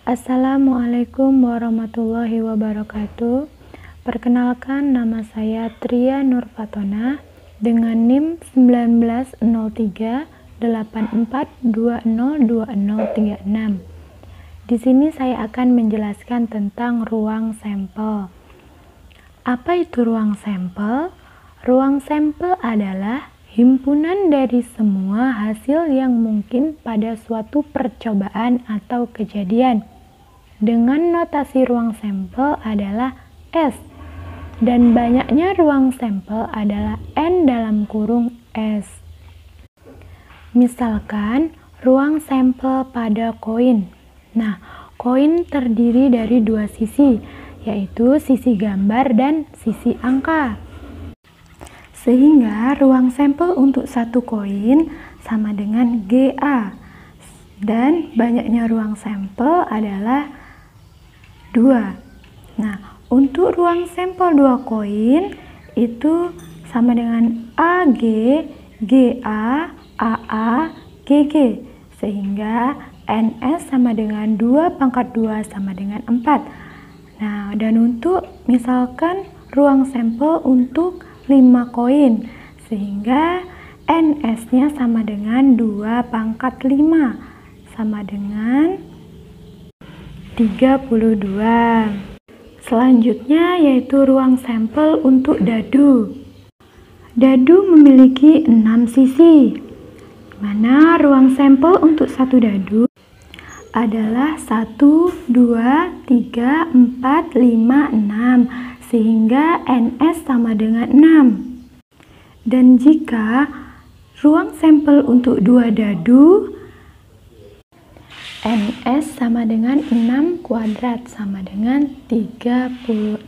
Assalamualaikum warahmatullahi wabarakatuh. Perkenalkan, nama saya Tria Nurfatona dengan NIM 190384202036. Di sini saya akan menjelaskan tentang ruang sampel. Apa itu ruang sampel? Ruang sampel adalah himpunan dari semua hasil yang mungkin pada suatu percobaan atau kejadian. Dengan notasi ruang sampel adalah S, dan banyaknya ruang sampel adalah N dalam kurung S. Misalkan, ruang sampel pada koin. Nah, koin terdiri dari dua sisi, yaitu sisi gambar dan sisi angka. Sehingga ruang sampel untuk satu koin sama dengan GA, dan banyaknya ruang sampel adalah 2. Nah, untuk ruang sampel 2 koin itu sama dengan AG, GA, AA, GG, sehingga NS sama dengan 2 pangkat 2 sama dengan 4. Nah, dan untuk misalkan ruang sampel untuk 5 koin, sehingga NS-nya sama dengan 2 pangkat 5 sama dengan 32. Selanjutnya yaitu ruang sampel untuk dadu. Dadu memiliki 6 sisi, mana ruang sampel untuk satu dadu adalah 1, 2, 3, 4, 5, 6, sehingga NS sama dengan 6. Dan jika ruang sampel untuk 2 dadu, NS sama dengan 6 kuadrat sama dengan 36.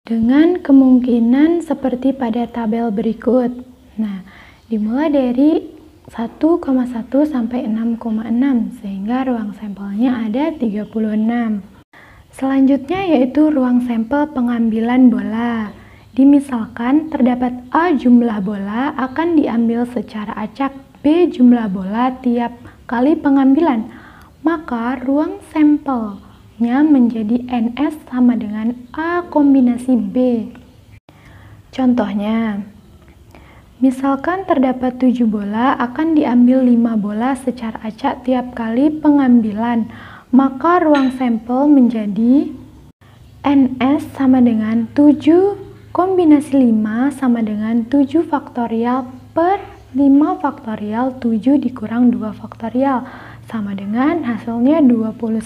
Dengan kemungkinan seperti pada tabel berikut. Nah, dimulai dari 1,1 sampai 6,6, sehingga ruang sampelnya ada 36. Selanjutnya yaitu ruang sampel pengambilan bola. Dimisalkan terdapat A jumlah bola akan diambil secara acak B jumlah bola tiap kali pengambilan, maka ruang sampelnya menjadi NS sama dengan A kombinasi B. Contohnya, misalkan terdapat 7 bola akan diambil 5 bola secara acak tiap kali pengambilan, maka ruang sampel menjadi NS sama dengan 7 kombinasi 5 sama dengan 7 faktorial per 5 faktorial 7 dikurang 2 faktorial sama dengan hasilnya 21.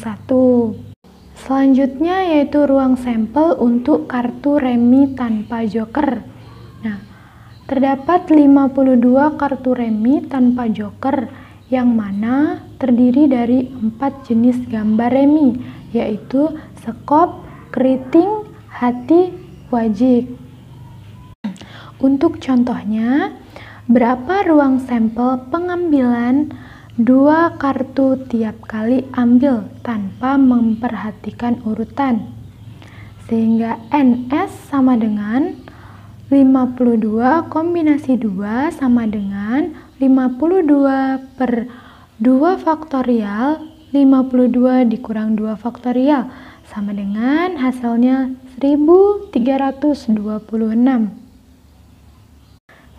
Selanjutnya yaitu ruang sampel untuk kartu remi tanpa joker. Nah, terdapat 52 kartu remi tanpa joker yang mana terdiri dari 4 jenis gambar remi, yaitu sekop, keriting, hati, wajik. Untuk contohnya, berapa ruang sampel pengambilan 2 kartu tiap kali ambil tanpa memperhatikan urutan? Sehingga NS sama dengan 52 kombinasi 2 sama dengan 52 per 2 faktorial 52 dikurang 2 faktorial sama dengan hasilnya 1326.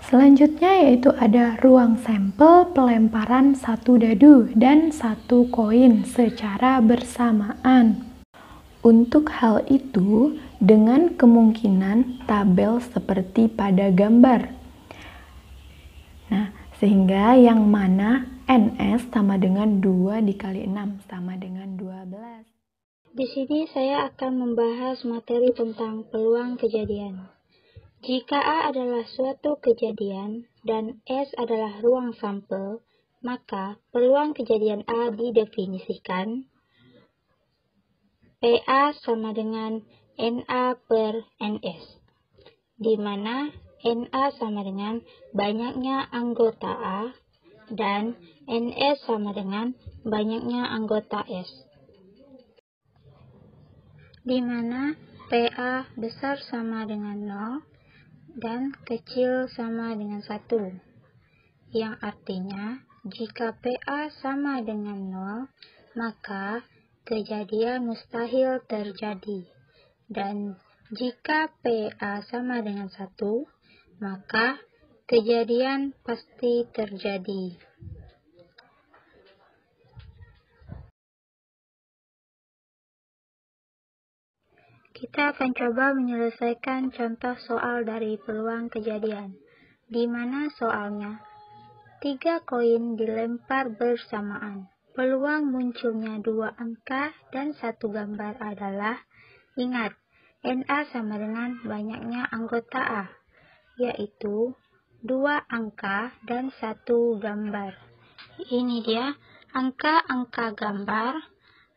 Selanjutnya yaitu ada ruang sampel pelemparan 1 dadu dan 1 koin secara bersamaan. Untuk hal itu dengan kemungkinan tabel seperti pada gambar. Nah, sehingga yang mana NS sama dengan 2 dikali 6 sama dengan 12. Di sini saya akan membahas materi tentang peluang kejadian. Jika A adalah suatu kejadian dan S adalah ruang sampel, maka peluang kejadian A didefinisikan PA sama dengan NA per NS, di mana NA sama dengan banyaknya anggota A dan NS sama dengan banyaknya anggota S, di mana PA besar sama dengan 0 dan kecil sama dengan 1, yang artinya jika PA sama dengan 0, maka kejadian mustahil terjadi. Dan jika PA sama dengan 1, maka kejadian pasti terjadi. Kita akan coba menyelesaikan contoh soal dari peluang kejadian, di mana soalnya 3 koin dilempar bersamaan. Peluang munculnya 2 angka dan 1 gambar adalah, ingat, NA sama dengan banyaknya anggota A, yaitu 2 angka dan 1 gambar. Ini dia angka-angka gambar,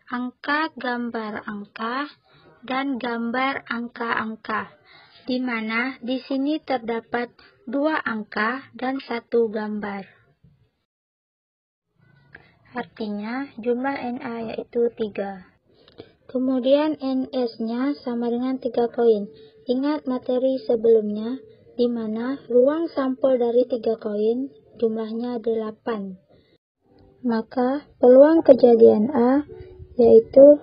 angka gambar angka, dan gambar angka-angka, di mana di sini terdapat 2 angka dan 1 gambar. Artinya jumlah NA yaitu 3. Kemudian NS-nya sama dengan 3 koin. Ingat materi sebelumnya, di mana ruang sampel dari 3 koin jumlahnya 8. Maka peluang kejadian A yaitu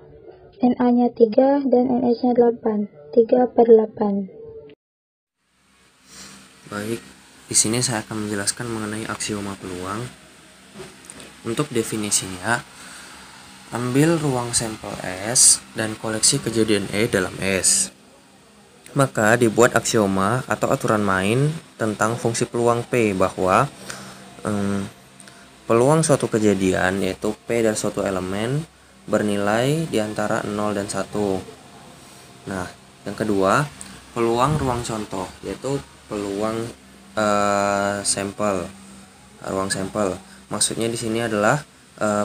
NA-nya 3 dan NS-nya 8. 3/8. Baik, di sini saya akan menjelaskan mengenai aksioma peluang. Untuk definisinya, ambil ruang sampel S dan koleksi kejadian E dalam S. Maka dibuat aksioma atau aturan main tentang fungsi peluang P, bahwa peluang suatu kejadian yaitu P dari suatu elemen bernilai di antara 0 dan 1. Nah, yang kedua, peluang ruang contoh yaitu peluang sampel. Ruang sampel maksudnya di sini adalah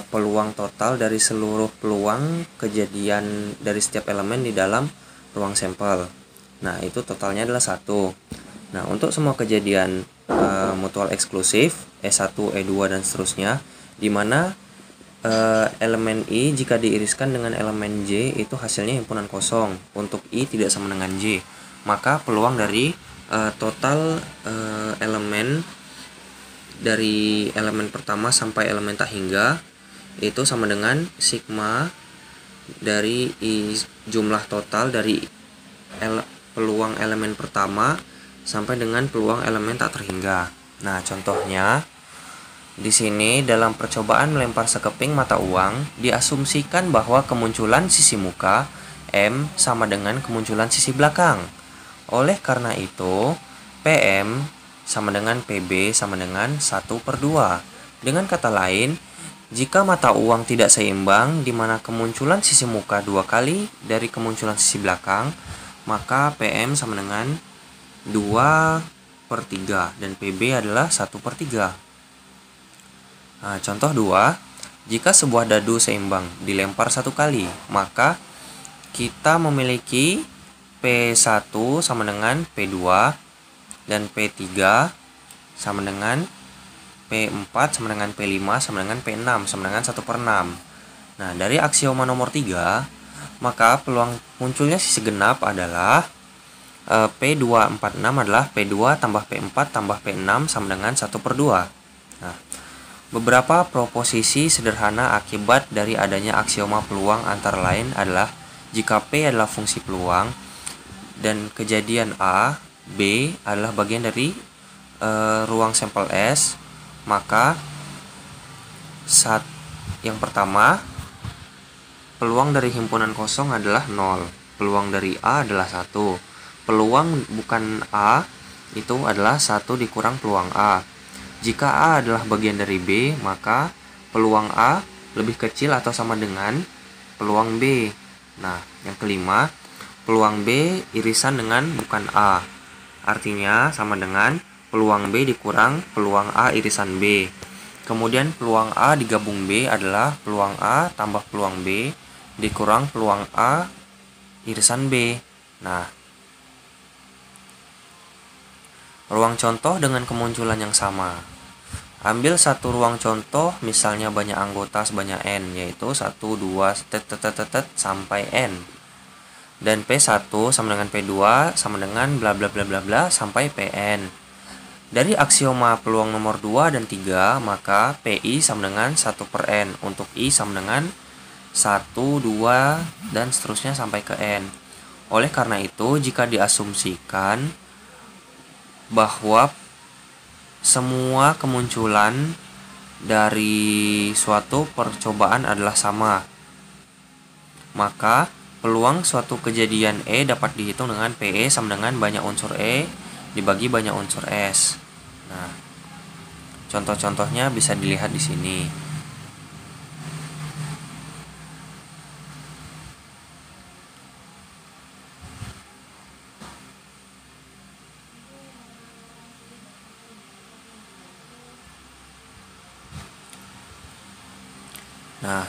peluang total dari seluruh peluang kejadian dari setiap elemen di dalam ruang sampel. Nah, itu totalnya adalah 1. Nah, untuk semua kejadian mutual eksklusif E1, E2 dan seterusnya, di mana elemen I jika diiriskan dengan elemen J itu hasilnya himpunan kosong. Untuk I tidak sama dengan J, maka peluang dari total elemen dari elemen pertama sampai elemen tak hingga itu sama dengan sigma dari jumlah total dari peluang elemen pertama sampai dengan peluang elemen tak terhingga. Nah, contohnya di sini dalam percobaan melempar sekeping mata uang diasumsikan bahwa kemunculan sisi muka M sama dengan kemunculan sisi belakang. Oleh karena itu, PM sama dengan PB sama dengan 1/2. Dengan kata lain, jika mata uang tidak seimbang di mana kemunculan sisi muka 2 kali dari kemunculan sisi belakang, maka PM sama dengan 2/3 dan PB adalah 1/3. Nah, contoh 2, jika sebuah dadu seimbang dilempar 1 kali, maka kita memiliki P1 sama dengan P2 dan P3 sama dengan P4 sama dengan P5 sama dengan P6 sama dengan 1/6. Nah, dari aksioma nomor 3, maka peluang munculnya sisi genap adalah P246 adalah P2 tambah P4 tambah P6 sama dengan 1/2. Nah, beberapa proposisi sederhana akibat dari adanya aksioma peluang antara lain adalah jika P adalah fungsi peluang dan kejadian A, B adalah bagian dari ruang sampel S, maka yang pertama, peluang dari himpunan kosong adalah 0, peluang dari A adalah 1, peluang bukan A itu adalah 1 dikurang peluang A. Jika A adalah bagian dari B, maka peluang A lebih kecil atau sama dengan peluang B. Nah, yang kelima, peluang B irisan dengan bukan A. Artinya sama dengan peluang B dikurang peluang A irisan B. Kemudian peluang A digabung B adalah peluang A tambah peluang B dikurang peluang A irisan B. Nah, ruang contoh dengan kemunculan yang sama. Ambil satu ruang contoh, misalnya banyak anggota sebanyak N, yaitu 1, 2, sampai N. Dan P1 sama dengan P2 sama dengan bla bla bla bla bla sampai Pn. Dari aksioma peluang nomor 2 dan 3, maka PI sama dengan 1/N untuk I sama dengan 1, 2, dan seterusnya sampai ke N. Oleh karena itu, jika diasumsikan bahwa semua kemunculan dari suatu percobaan adalah sama, maka peluang suatu kejadian E dapat dihitung dengan PE sama dengan banyak unsur E dibagi banyak unsur S. Nah, contoh-contohnya bisa dilihat di sini. Nah,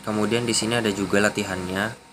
kemudian di sini ada juga latihannya.